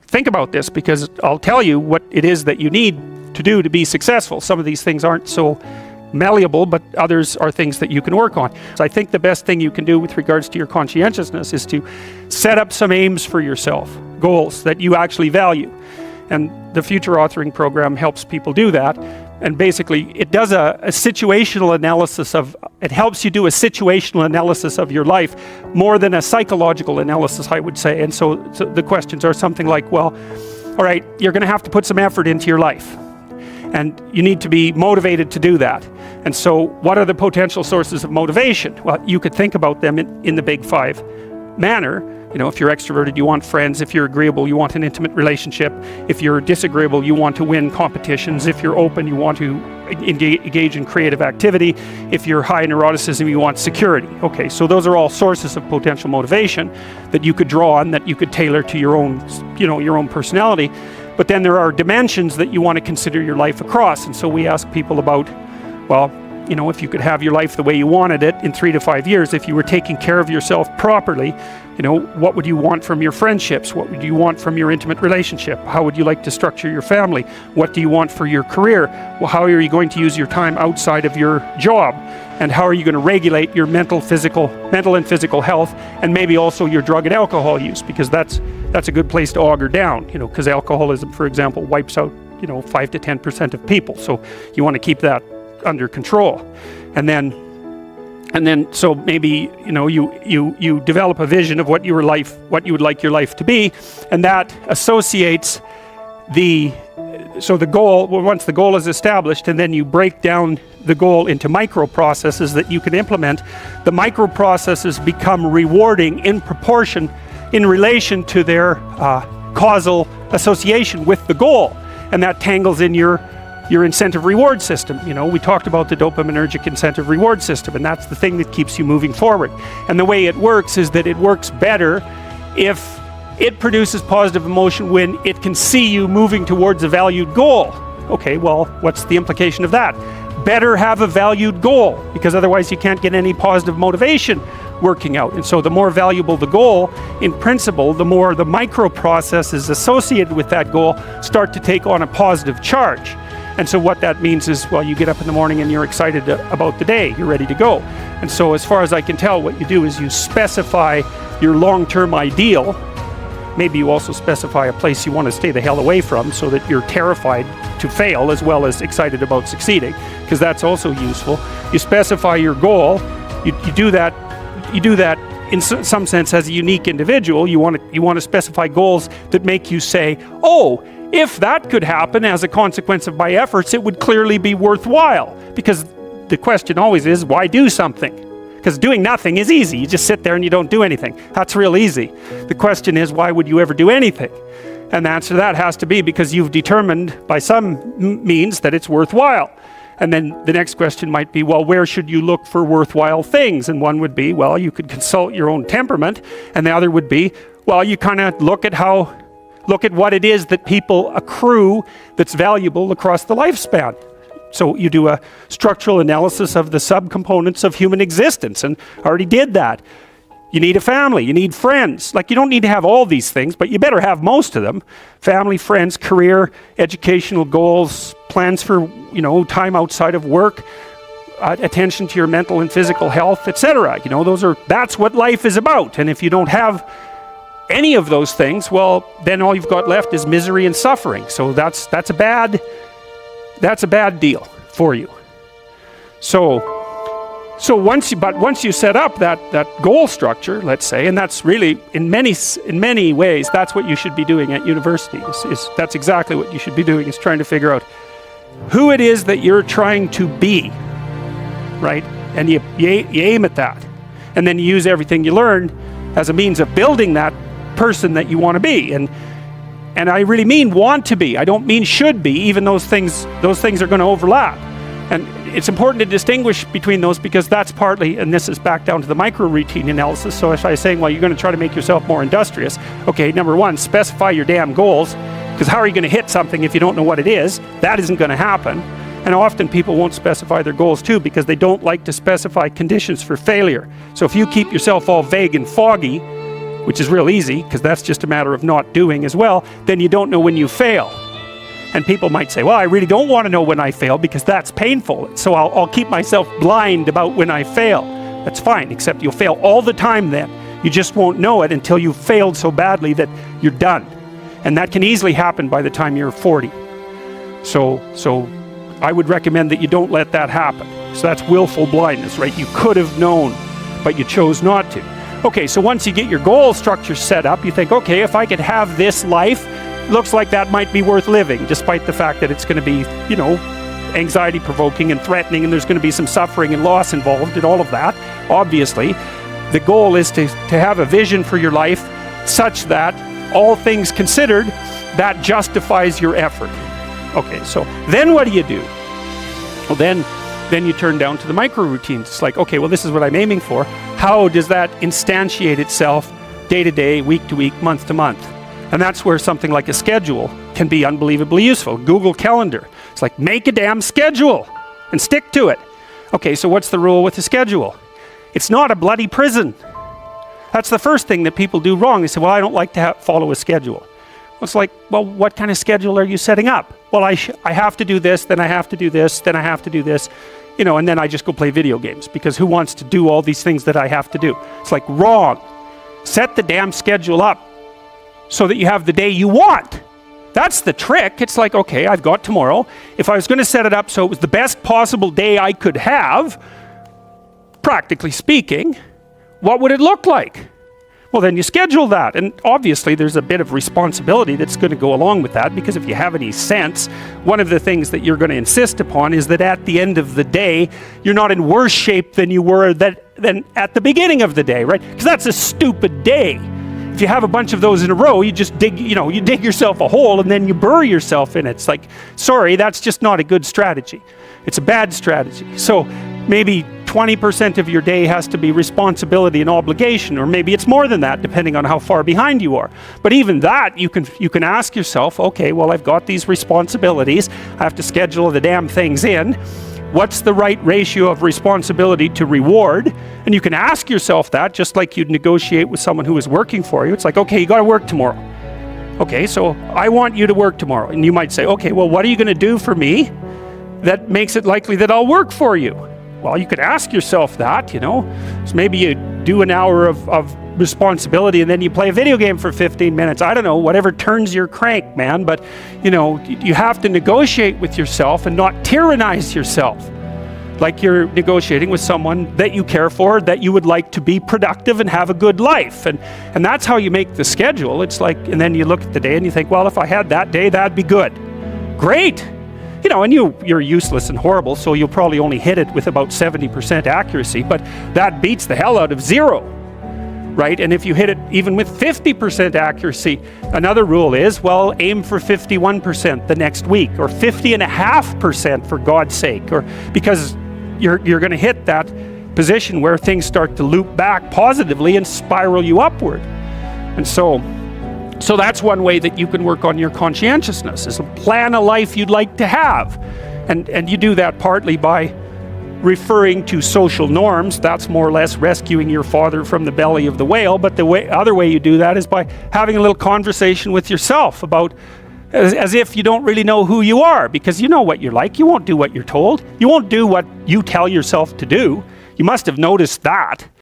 think about this, because I'll tell you what it is that you need to do to be successful. Some of these things aren't so malleable, but others are things that you can work on. So I think the best thing you can do with regards to your conscientiousness is to set up some aims for yourself, goals that you actually value. And the Future Authoring Program helps people do that. And basically, it does a situational analysis it helps you do a situational analysis of your life more than a psychological analysis, I would say. And so the questions are something like, well, all right, you're going to have to put some effort into your life. And you need to be motivated to do that. And so what are the potential sources of motivation? Well, you could think about them in the big five manner. If you're extroverted, you want friends. If you're agreeable, you want an intimate relationship. If you're disagreeable, you want to win competitions. If you're open, you want to engage in creative activity. If you're high in neuroticism, you want security. Okay, so those are all sources of potential motivation that you could draw on, that you could tailor to your own, your own personality. But then there are dimensions that you want to consider your life across. And so we ask people about, well, if you could have your life the way you wanted it in 3 to 5 years, if you were taking care of yourself properly, what would you want from your friendships? What would you want from your intimate relationship? How would you like to structure your family? What do you want for your career? Well, how are you going to use your time outside of your job? And how are you going to regulate your mental and physical health, and maybe also your drug and alcohol use? Because that's a good place to auger down, because alcoholism, for example, wipes out, 5 to 10% of people. So you want to keep that under control. And then so maybe you develop a vision of what you would like your life to be, and that associates the goal. Well, once the goal is established, and then you break down the goal into micro processes that you can implement, the micro processes become rewarding in proportion in relation to their causal association with the goal, and that tangles in your incentive reward system. We talked about the dopaminergic incentive reward system, and that's the thing that keeps you moving forward. And the way it works is that it works better if it produces positive emotion when it can see you moving towards a valued goal. Okay, well, what's the implication of that? Better have a valued goal, because otherwise you can't get any positive motivation working out. And so the more valuable the goal, in principle, the more the micro processes associated with that goal start to take on a positive charge. And so what that means is, well, you get up in the morning and you're excited about the day, you're ready to go. And so as far as I can tell, what you do is you specify your long-term ideal. Maybe you also specify a place you want to stay the hell away from, so that you're terrified to fail as well as excited about succeeding, because that's also useful. You specify your goal. You do that in some sense as a unique individual. You want to specify goals that make you say, oh, if that could happen as a consequence of my efforts, it would clearly be worthwhile. Because the question always is, why do something? Because doing nothing is easy. You just sit there and you don't do anything. That's real easy. The question is, why would you ever do anything? And the answer to that has to be because you've determined by some means that it's worthwhile. And then the next question might be, well, where should you look for worthwhile things? And one would be, well, you could consult your own temperament. And the other would be, well, you kind of look at what it is that people accrue that's valuable across the lifespan. So you do a structural analysis of the subcomponents of human existence, and I already did that. You need a family, you need friends. Like, you don't need to have all these things, but you better have most of them. Family, friends, career, educational goals, plans for, time outside of work, attention to your mental and physical health, etc. That's what life is about. And if you don't have any of those things, well, then all you've got left is misery and suffering. So that's a bad deal for you. So once you set up that goal structure, let's say, and that's really in many ways that's what you should be doing at university. That's exactly what you should be doing, is trying to figure out who it is that you're trying to be, right? And you aim at that, and then you use everything you learn as a means of building that person that you want to be. And I really mean want to be. I don't mean should be, even those things are going to overlap. And it's important to distinguish between those, because that's partly, and this is back down to the micro routine analysis. So if I was saying, well, you're going to try to make yourself more industrious. Okay, number one, specify your damn goals, because how are you going to hit something if you don't know what it is? That isn't going to happen. And often people won't specify their goals too, because they don't like to specify conditions for failure. So if you keep yourself all vague and foggy, which is real easy because that's just a matter of not doing as well, then you don't know when you fail. And people might say, well, I really don't want to know when I fail because that's painful. So I'll keep myself blind about when I fail. That's fine, except you'll fail all the time then. You just won't know it until you've failed so badly that you're done. And that can easily happen by the time you're 40. So I would recommend that you don't let that happen. So that's willful blindness, right? You could have known, but you chose not to. Okay, so once you get your goal structure set up, you think, okay, if I could have this life, looks like that might be worth living, despite the fact that it's going to be, you know, anxiety-provoking and threatening, and there's going to be some suffering and loss involved and all of that. Obviously, the goal is to have a vision for your life such that, all things considered, that justifies your effort. Okay, so then what do? Well, then you turn down to the micro routines. It's like, okay, well, this is what I'm aiming for. How does that instantiate itself day to day, week to week, month to month? And that's where something like a schedule can be unbelievably useful. Google Calendar. It's like, make a damn schedule and stick to it. Okay, so what's the rule with the schedule? It's not a bloody prison. That's the first thing that people do wrong. They say, well, I don't like to follow a schedule. Well, it's like, well, what kind of schedule are you setting up? Well, I have to do this, then I have to do this, then I have to do this, you know, and then I just go play video games, because who wants to do all these things that I have to do? It's like, wrong. Set the damn schedule up so that you have the day you want. That's the trick. It's like, okay, I've got tomorrow. If I was going to set it up so it was the best possible day I could have, practically speaking, what would it look like? Well, then you schedule that. And obviously there's a bit of responsibility that's going to go along with that, because if you have any sense, one of the things that you're going to insist upon is that at the end of the day, you're not in worse shape than you were than at the beginning of the day, right? Because that's a stupid day. If you have a bunch of those in a row, you just dig yourself a hole and then you bury yourself in it. It's like, sorry, that's just not a good strategy. It's a bad strategy. So maybe 20% of your day has to be responsibility and obligation, or maybe it's more than that, depending on how far behind you are. But even that, you can ask yourself, okay, well, I've got these responsibilities. I have to schedule the damn things in. What's the right ratio of responsibility to reward? And you can ask yourself that, just like you'd negotiate with someone who is working for you. It's like, okay, you got to work tomorrow. Okay, so I want you to work tomorrow. And you might say, okay, well, what are you going to do for me that makes it likely that I'll work for you? Well, you could ask yourself that, you know. So maybe you do an hour of responsibility and then you play a video game for 15 minutes. I don't know, whatever turns your crank, man. But, you know, you have to negotiate with yourself and not tyrannize yourself. Like you're negotiating with someone that you care for, that you would like to be productive and have a good life. And that's how you make the schedule. It's like, and then you look at the day and you think, well, if I had that day, that'd be good. Great. You know, and you're useless and horrible, so you'll probably only hit it with about 70% accuracy, but that beats the hell out of 0, right? And if you hit it even with 50% accuracy, another rule is, well, aim for 51% the next week, or 50.5% for God's sake, or because you're going to hit that position where things start to loop back positively and spiral you upward. And so that's one way that you can work on your conscientiousness, is to plan a life you'd like to have. And you do that partly by referring to social norms. That's more or less rescuing your father from the belly of the whale. But the other way you do that is by having a little conversation with yourself about, as if you don't really know who you are, because you know what you're like. You won't do what you're told. You won't do what you tell yourself to do. You must have noticed that.